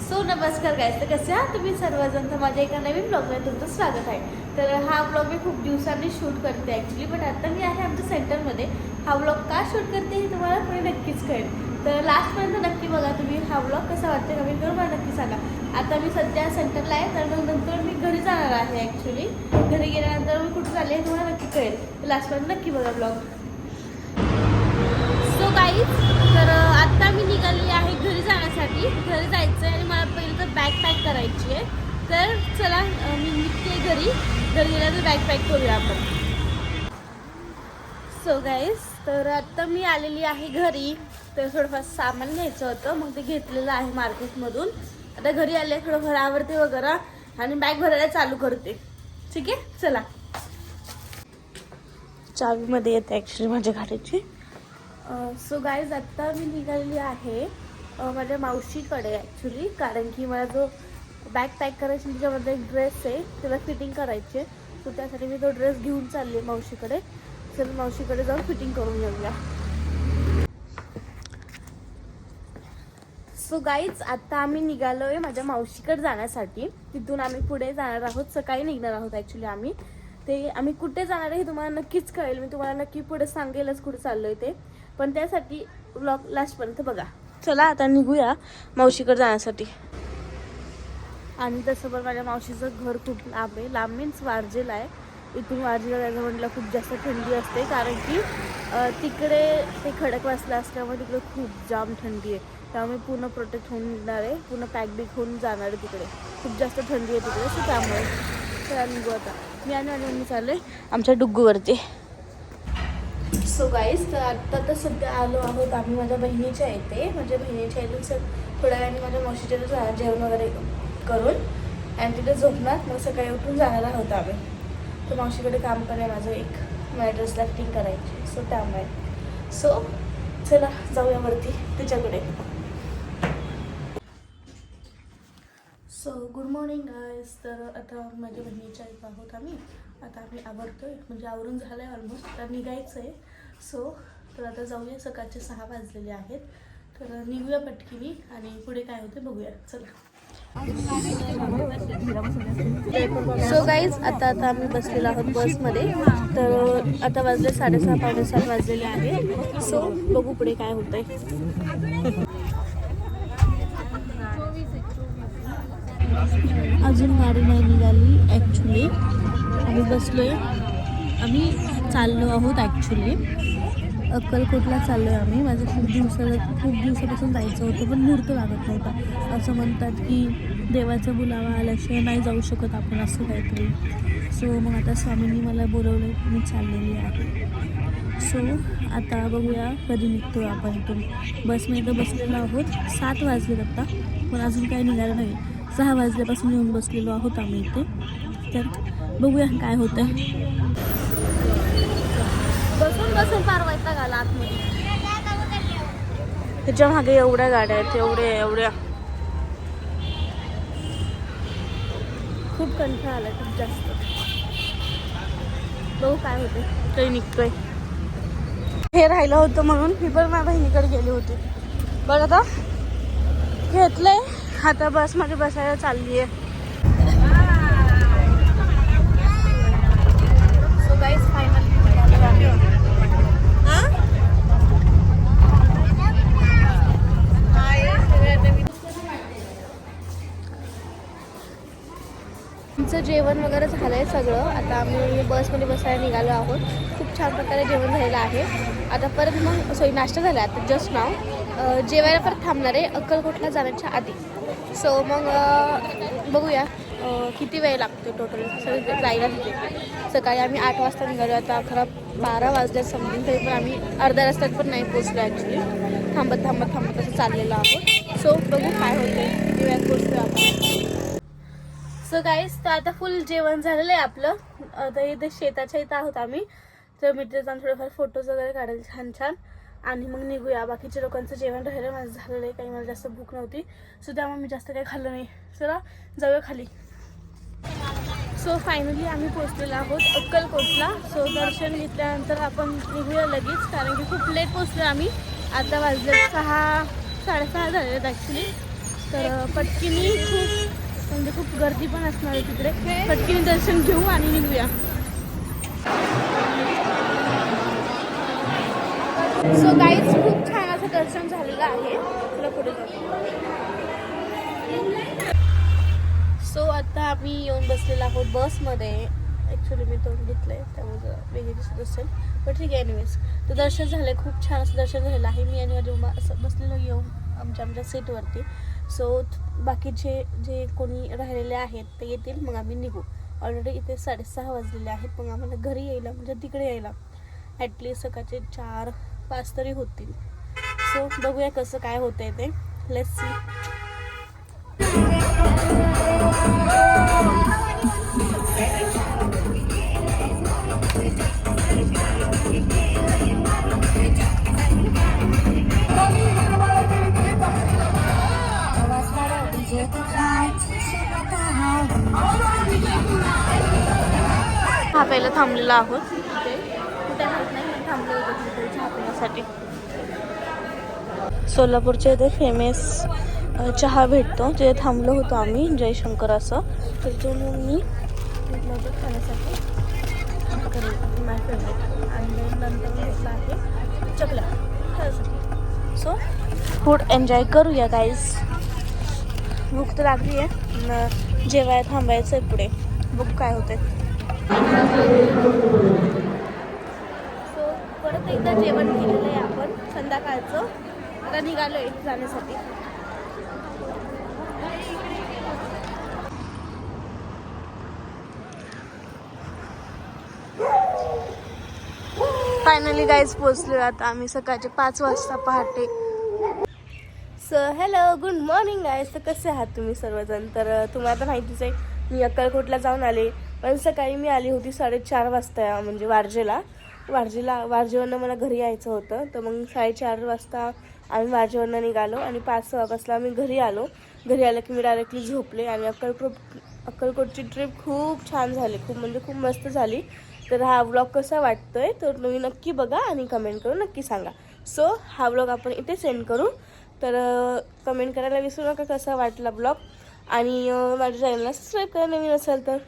नमस्कार गाइस, तर कसे आहात तुम्ही सर्वजण. तर माझ्या एका नवीन ब्लॉगमध्ये तुमचं स्वागत आहे. तर हा ब्लॉग मी खूप दिवसांनी शूट करते ॲक्च्युली, बट आता मी आहे आमच्या सेंटरमध्ये. हा ब्लॉग का शूट करते हे तुम्हाला पुढे नक्कीच कळेल. तर लास्टपर्यंत नक्की बघा तुम्ही. हा ब्लॉग कसा वाटते कमेंट करून मला नक्की सांगा. आता मी सध्या सेंटरला आहे, तर मग नंतर मी घरी जाणार आहे ॲक्च्युली. घरी गेल्यानंतर मी कुठे चालले हे तुम्हाला नक्की कळेल. तर लास्टपर्यंत नक्की बघा ब्लॉग. सो गाईज, तर आत्ता मी निघाली आहे घरी जाण्यासाठी. घरी जायचं आहे आणि मला पहिलं तर बॅग पॅक करायची आहे. तर चला मी निघते घरी गेल्या तर बॅग पॅक करूया आपण. सो गाईज, तर आत्ता मी आलेली आहे घरी. तर थोडंफार सामान घ्यायचं होतं, मग ते घेतलेलं आहे मार्केटमधून. आता घरी आले, थोडंफार आवरते वगैरे आणि बॅग भरायला चालू करते. ठीक आहे, चला. चावीमध्ये येते ॲक्च्युली माझ्या गाडीची. सो गाईज, आत्ता मी निघालेली आहे माझ्या मावशीकडे ॲक्च्युली, कारण की मला जो बॅग पॅक करायची त्याच्यामध्ये एक ड्रेस आहे, त्याला फिटिंग करायची आहे. सो त्यासाठी मी तो ड्रेस घेऊन चालली आहे मावशीकडे. चल मावशीकडे जाऊन फिटिंग करून घेऊया. सो गाईज, आत्ता आम्ही निघालो आहे माझ्या मावशीकडे जाण्यासाठी. तिथून आम्ही पुढे जाणार आहोत, सकाळी निघणार आहोत ॲक्च्युली आम्ही. ते आम्ही कुठे जाणार आहे हे तुम्हाला नक्कीच कळेल. मी तुम्हाला नक्की पुढे सांगेलच कुठे चाललो आहे ते, पण त्यासाठी व्लॉग लास्टपर्यंत बघा. चला आता निघूया मावशीकडे जाण्यासाठी. आणि तसं पण माझ्या मावशीचं घर खूप लांब आहे. लांब मीन्स वारजेला आहे. इथून वारजेला जायचं म्हटलं खूप जास्त थंडी असते, कारण की तिकडे ते खडकवासला असल्यामुळे तिकडे खूप जाम थंडी आहे. त्यामुळे पूर्ण प्रोटेक्ट होऊन निघणार आहे, पूर्ण पॅक बिक होऊन जाणार आहे. तिकडे खूप जास्त थंडी आहे तिकडे. सो त्यामुळे चला निघू आता. मी आणि माझी मम्मी चाललो आहे आमच्या डुग्गूवरती. सो गाईज, तर आत्ता तर सध्या आलो आहोत आम्ही माझ्या बहिणीच्या इथे. माझ्या बहिणीच्या इथून थोड्या वेळाने माझ्या मावशीच्या इथे जेवण वगैरे करून आणि तिथे झोपणार. मग सकाळी उठून जाणार आहोत आम्ही. तर मावशीकडे काम करायला माझं एक माझ्या ड्रेसला फिटिंग करायची. सो त्यामुळे चला जाऊया वरती तिच्याकडे. So good morning guys. तर आता माझ्या बहिणीच्या इथं आहोत आम्ही. आता आम्ही आवरतोय, म्हणजे आवरून झालं आहे ऑलमोस्ट. आता निघायचं आहे. तर आता जाऊया. सकाळचे 6 वाजलेले आहेत. तर निघूया पटकिनी आणि पुढे काय होते बघूया. चला. सो गाईज, आता आम्ही बसलेलो आहोत बसमध्ये. तर आता वाजले 6:30 पावणे 7 वाजलेले आहेत. सो बघू पुढे काय होतंय. अजून गाडी नाही निघाली ॲक्च्युली. आम्ही बसलोय, आम्ही चाललो आहोत ॲक्च्युली अक्कलकोटला चाललो आहे आम्ही. माझं खूप दिवसापासून जायचं होतं, पण मुहूर्त लागत नव्हता. असं म्हणतात की देवाचा बुलावा आल्याशिवाय नाही जाऊ शकत आपण, असं काहीतरी. सो मग आता स्वामींनी मला बोलवलं, मी चाललेली आहे. सो आता बघूया कधी निघतो आपण इथून. बसमध्ये तर बसलेलो आहोत. 7 वाजलेत आता, पण अजून काही निघालं नाही. 6 वाजल्यापासून येऊन बसलेलो आहोत आम्ही इथे. तर बघूया काय होतं. बसून फार वैताग आला आतमध्ये. त्याच्या मागे एवढ्या गाड्या आहेत, एवढ्या खूप कंटाळा आला, खूप जास्त. बघू काय होते. काही निघतोय. हे राहिलं होतं म्हणून मी पण माझ्या बहिणीकडे गेली होती. बघ आता घेतलंय. आता बसमध्ये बसायला चालली आहे. सो गाईज, फायनली आमचं जेवण वगैरे झालं आहे सगळं. आता आम्ही बसमध्ये बसायला निघालो आहोत. खूप छान प्रकारे जेवण झालेलं आहे. आता परत मग नाश्ता झाला आता जस्ट नाव. जेवायला परत थांबणार आहे अक्कलकोटला जाण्याच्या आधी. सो मग बघूया किती वेळ लागतो टोटल सगळं जायला तिथे. सकाळी आम्ही 8 वाजता निघालो. आता 12 वाजल्या समथिंग, तरी पण आम्ही अर्ध्या रस्त्यात पण नाही पोचलो ॲक्च्युली. थांबत असं चाललेलो आहोत. सो बघू काय होतं, किती वेळात पोचतो आपण. सो गाईज, तर आता फुल जेवण झालेलं आहे आपलं. आता इथे शेताच्या इथं आहोत आम्ही. तर मी तिथे जाऊन थोडेफार फोटोज वगैरे काढायला छान आणि मग निघूया. बाकीच्या लोकांचं जेवण राहिलं, माझं झालेलं आहे. काही मला जास्त भूक नव्हती, सो त्यामुळे मी जास्त काही खाल्लं नाही. चला जाऊया खाली. सो फायनली आम्ही पोचलेलो आहोत अक्कलकोटला. सो दर्शन घेतल्यानंतर आपण निघूया लगेच, कारण की खूप लेट पोचलो आम्ही. आता वाजले 6 साडेसहा झालेले आहेत ॲक्च्युली. तर पटकिनी खूप गर्दी पण असणार आहे तिकडे. पटकिनी दर्शन घेऊ आणि निघूया. सो गाईज खूप छान असं दर्शन झालेलं आहे. तुला पुढे सो आता आम्ही येऊन बसलेलो आहोत बसमध्ये. ॲक्च्युली मी तोंड घेतलंय त्यामुळे जरा वेगळी दिसत असेल, पण ठीक आहे. एनिवेज तर दर्शन झालं, खूप छान असं दर्शन झालेलं आहे. मी आणि माझी उमा असं बसलेलो येऊन आमच्या सीटवरती. सो बाकीचे जे कोणी राहिलेले आहेत ते येतील, मग आम्ही निघू. ऑलरेडी इथे 6:30 वाजलेले आहेत. मग आम्हाला घरी यायला म्हणजे तिकडे यायला ॲटलिस्ट सकाळचे 4-5 तरी होतील. सो बघूया कसं काय होतंय ते. Let's see. हा पहिला थांबलेला आहोत तिथे. कुठे माहीत नाही, पण थांबले होते तिथे चहा पिण्यासाठी. सोलापूरच्या इथे फेमस चहा भेटतो, जे थांबलो होतो आम्ही जयशंकर असं. तर तिथून मी घेतलं खाण्यासाठी माय फेवरेट. आणि नंतर मी घेतला आहे चकल्या खाण्यासाठी. सो फूड एन्जॉय करूया गाईज. भूक तर लागली आहे, जेवाय थांबायचं आहे पुढे. बघू काय होते. सो परत एकदा जेवण केलेलं आहे आपण संध्याकाळचं. आता निघालो आहे जाण्यासाठी. फायनली गाईज पोचलो आता आम्ही सकाळचे 5 वाजता पहाटे. So hello, good morning guys. तर कसे आहात तुम्ही सर्वजण? तर तुम्हाला तर माहितीच आहे मी अक्कलकोटला जाऊन आले. पण सकाळी मी आली होती 4:30 वाजता, म्हणजे वारजेवरनं मला घरी यायचं होतं. तर मग 4:30 वाजता आम्ही वारजेवरनं निघालो आणि 5-6 वाजता आम्ही घरी आलो. घरी आलं की मी डायरेक्टली झोपले. आणि अक्कलकोटची ट्रिप खूप छान झाली, खूप मस्त झाली. तर हा व्लॉग कसा वाटतोय तर तुम्ही नक्की बघा आणि कमेंट करून नक्की सांगा. सो हा व्लॉग आपण इथे सेंड करू. तर कमेंट करायला विसरू नका कसा वाटला ब्लॉग. आणि माझ्या चॅनलला सबस्क्राईब करा नवीन असेल तर.